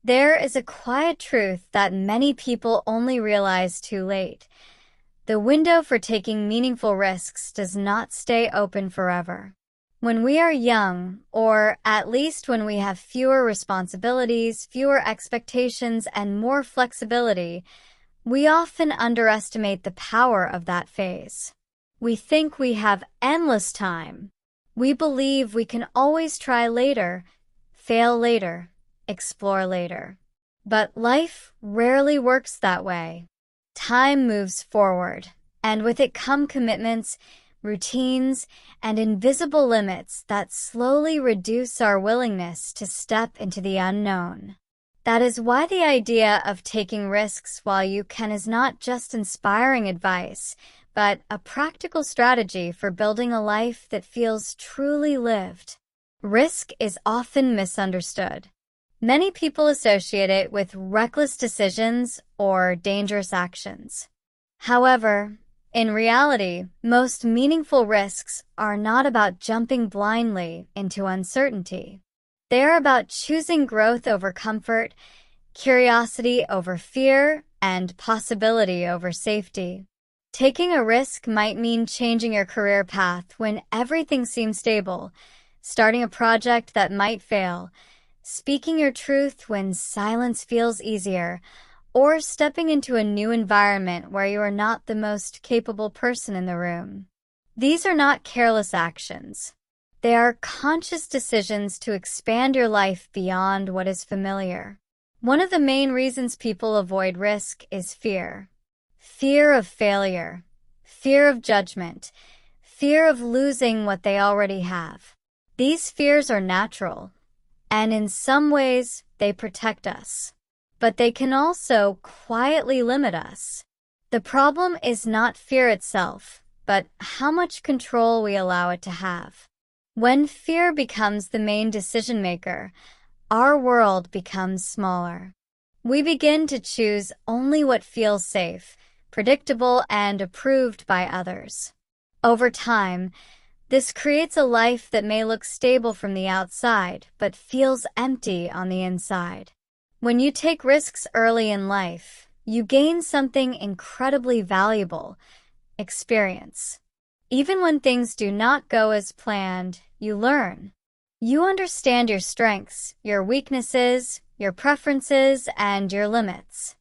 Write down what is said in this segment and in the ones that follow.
There is a quiet truth that many people only realize too late. The window for taking meaningful risks does not stay open forever. When we are young, or at least when we have fewer responsibilities, fewer expectations, and more flexibility, we often underestimate the power of that phase. We think we have endless time. We believe we can always try later, fail later, explore later. But life rarely works that way. Time moves forward, and with it come commitments, routines, and invisible limits that slowly reduce our willingness to step into the unknown. That is why the idea of taking risks while you can is not just inspiring advice, but a practical strategy for building a life that feels truly lived. Risk is often misunderstood. Many people associate it with reckless decisions or dangerous actions. However, in reality, most meaningful risks are not about jumping blindly into uncertainty. They are about choosing growth over comfort, curiosity over fear, and possibility over safety. Taking a risk might mean changing your career path when everything seems stable, starting a project that might fail, speaking your truth when silence feels easier, or stepping into a new environment where you are not the most capable person in the room. These are not careless actions. They are conscious decisions to expand your life beyond what is familiar. One of the main reasons people avoid risk is fear. Fear of failure, fear of judgment, fear of losing what they already have. These fears are natural, and in some ways, they protect us. But they can also quietly limit us. The problem is not fear itself, but how much control we allow it to have. When fear becomes the main decision maker, our world becomes smaller. We begin to choose only what feels safe, predictable, and approved by others. Over time, this creates a life that may look stable from the outside, but feels empty on the inside. When you take risks early in life, you gain something incredibly valuable: experience. Even when things do not go as planned, you learn. You understand your strengths, your weaknesses, your preferences, and your limits.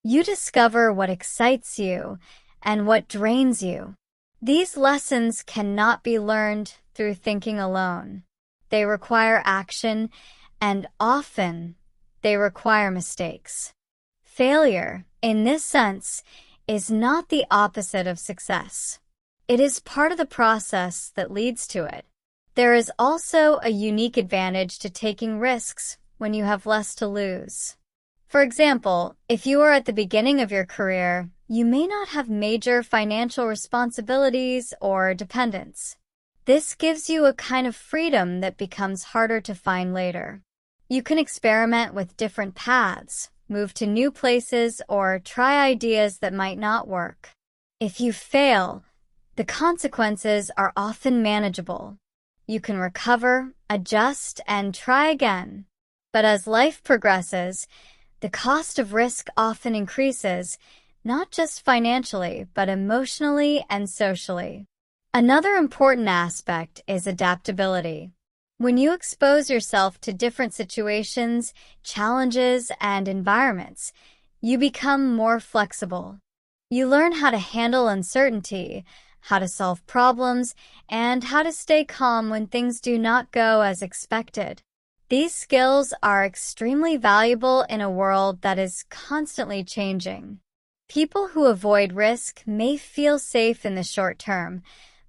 You discover what excites you and what drains you. These lessons cannot be learned through thinking alone. They require action, and often they require mistakes. Failure, in this sense, is not the opposite of success. It is part of the process that leads to it. There is also a unique advantage to taking risks when you have less to lose. For example, if you are at the beginning of your career, you may not have major financial responsibilities or dependents. This gives you a kind of freedom that becomes harder to find later. You can experiment with different paths, move to new places, or try ideas that might not work. If you fail, the consequences are often manageable. You can recover, adjust, and try again. But as life progresses, the cost of risk often increases, not just financially, but emotionally and socially. Another important aspect is adaptability. When you expose yourself to different situations, challenges, and environments, you become more flexible. You learn how to handle uncertainty, how to solve problems, and how to stay calm when things do not go as expected. These skills are extremely valuable in a world that is constantly changing. People who avoid risk may feel safe in the short term,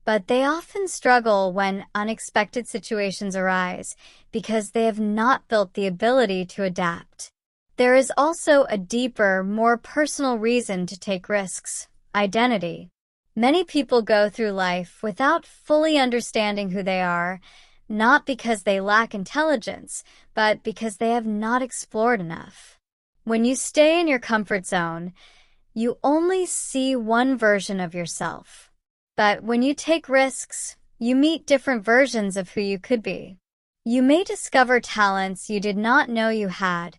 but they often struggle when unexpected situations arise because they have not built the ability to adapt. There is also a deeper, more personal reason to take risks: identity. Many people go through life without fully understanding who they are, not because they lack intelligence, but because they have not explored enough. When you stay in your comfort zone, you only see one version of yourself. But when you take risks, you meet different versions of who you could be. You may discover talents you did not know you had,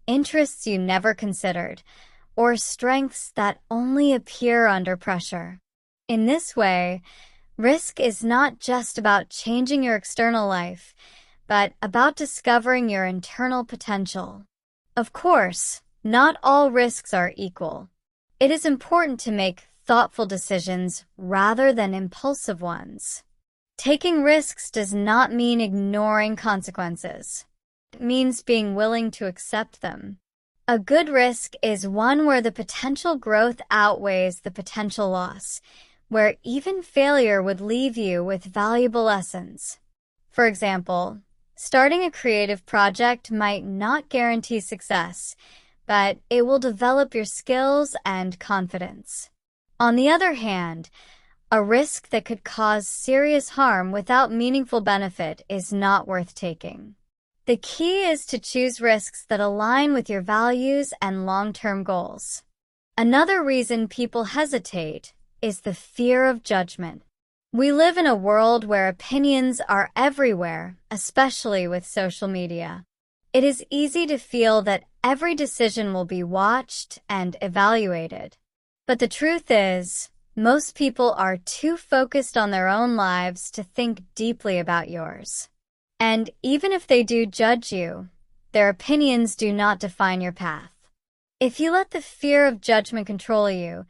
interests you never considered, or strengths that only appear under pressure. In this way, risk is not just about changing your external life, but about discovering your internal potential. Of course, not all risks are equal. It is important to make thoughtful decisions rather than impulsive ones. Taking risks does not mean ignoring consequences. It means being willing to accept them. A good risk is one where the potential growth outweighs the potential loss, where even failure would leave you with valuable lessons. For example, starting a creative project might not guarantee success, but it will develop your skills and confidence. On the other hand, a risk that could cause serious harm without meaningful benefit is not worth taking. The key is to choose risks that align with your values and long-term goals. Another reason people hesitate is the fear of judgment. We live in a world where opinions are everywhere, especially with social media. It is easy to feel that every decision will be watched and evaluated. But the truth is, most people are too focused on their own lives to think deeply about yours. And even if they do judge you, their opinions do not define your path. If you let the fear of judgment control you,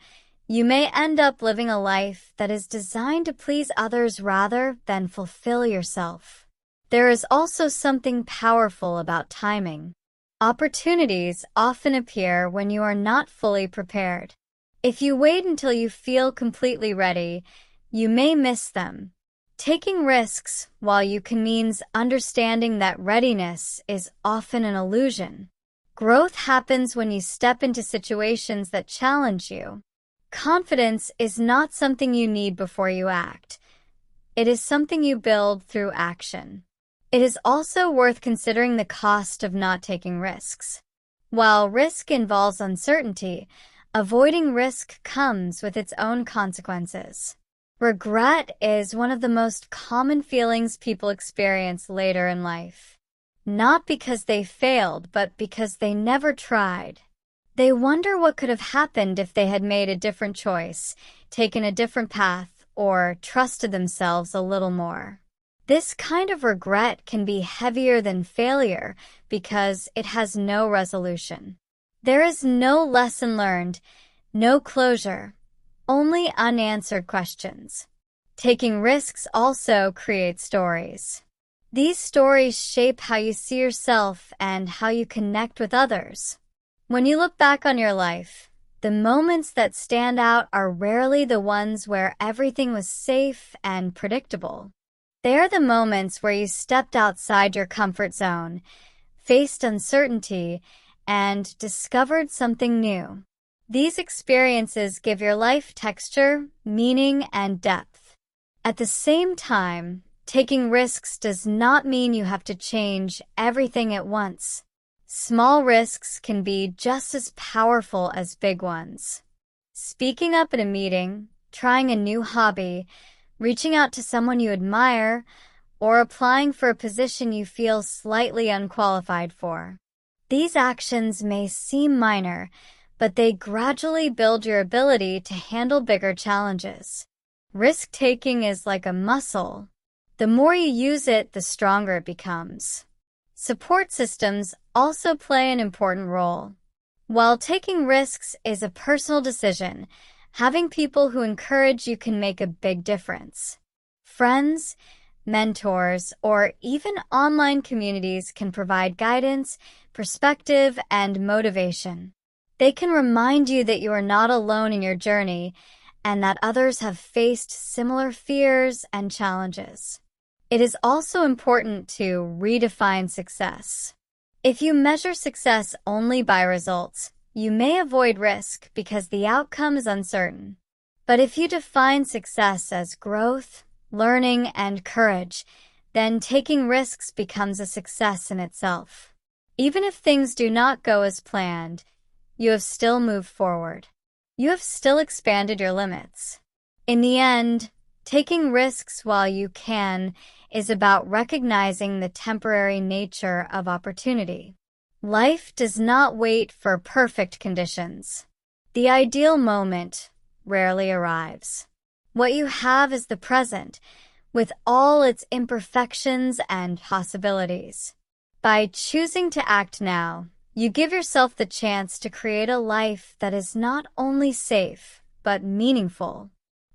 you may end up living a life that is designed to please others rather than fulfill yourself. There is also something powerful about timing. Opportunities often appear when you are not fully prepared. If you wait until you feel completely ready, you may miss them. Taking risks, while you can, means understanding that readiness is often an illusion. Growth happens when you step into situations that challenge you. Confidence is not something you need before you act. It is something you build through action. It is also worth considering the cost of not taking risks. While risk involves uncertainty, avoiding risk comes with its own consequences. Regret is one of the most common feelings people experience later in life. Not because they failed, but because they never tried. They wonder what could have happened if they had made a different choice, taken a different path, or trusted themselves a little more. This kind of regret can be heavier than failure because it has no resolution. There is no lesson learned, no closure, only unanswered questions. Taking risks also creates stories. These stories shape how you see yourself and how you connect with others. When you look back on your life, the moments that stand out are rarely the ones where everything was safe and predictable. They are the moments where you stepped outside your comfort zone, faced uncertainty, and discovered something new. These experiences give your life texture, meaning, and depth. At the same time, taking risks does not mean you have to change everything at once. Small risks can be just as powerful as big ones. Speaking up at a meeting, trying a new hobby, reaching out to someone you admire, or applying for a position you feel slightly unqualified for. These actions may seem minor, but they gradually build your ability to handle bigger challenges. Risk-taking is like a muscle. The more you use it, the stronger it becomes. Support systems also play an important role. While taking risks is a personal decision, having people who encourage you can make a big difference. Friends, mentors, or even online communities can provide guidance, perspective, and motivation. They can remind you that you are not alone in your journey and that others have faced similar fears and challenges. It is also important to redefine success. If you measure success only by results, you may avoid risk because the outcome is uncertain. But if you define success as growth, learning, and courage, then taking risks becomes a success in itself. Even if things do not go as planned, you have still moved forward. You have still expanded your limits. In the end, taking risks while you can is about recognizing the temporary nature of opportunity. Life does not wait for perfect conditions. The ideal moment rarely arrives. What you have is the present, with all its imperfections and possibilities. By choosing to act now, you give yourself the chance to create a life that is not only safe, but meaningful.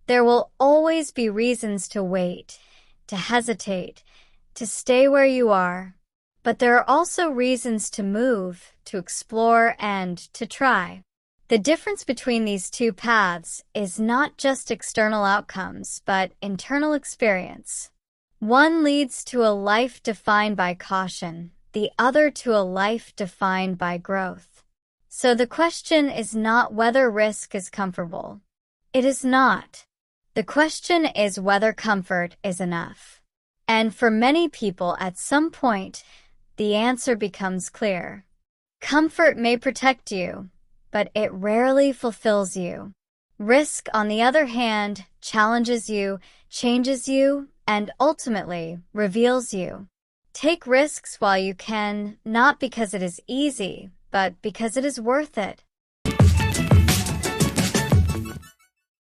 There will always be reasons to wait, to hesitate, to stay where you are. But there are also reasons to move, to explore, and to try. The difference between these two paths is not just external outcomes, but internal experience. One leads to a life defined by caution, the other to a life defined by growth. So the question is not whether risk is comfortable. It is not. The question is whether comfort is enough. And for many people at some point, the answer becomes clear. Comfort may protect you, but it rarely fulfills you. Risk, on the other hand, challenges you, changes you, and ultimately reveals you. Take risks while you can, not because it is easy, but because it is worth it.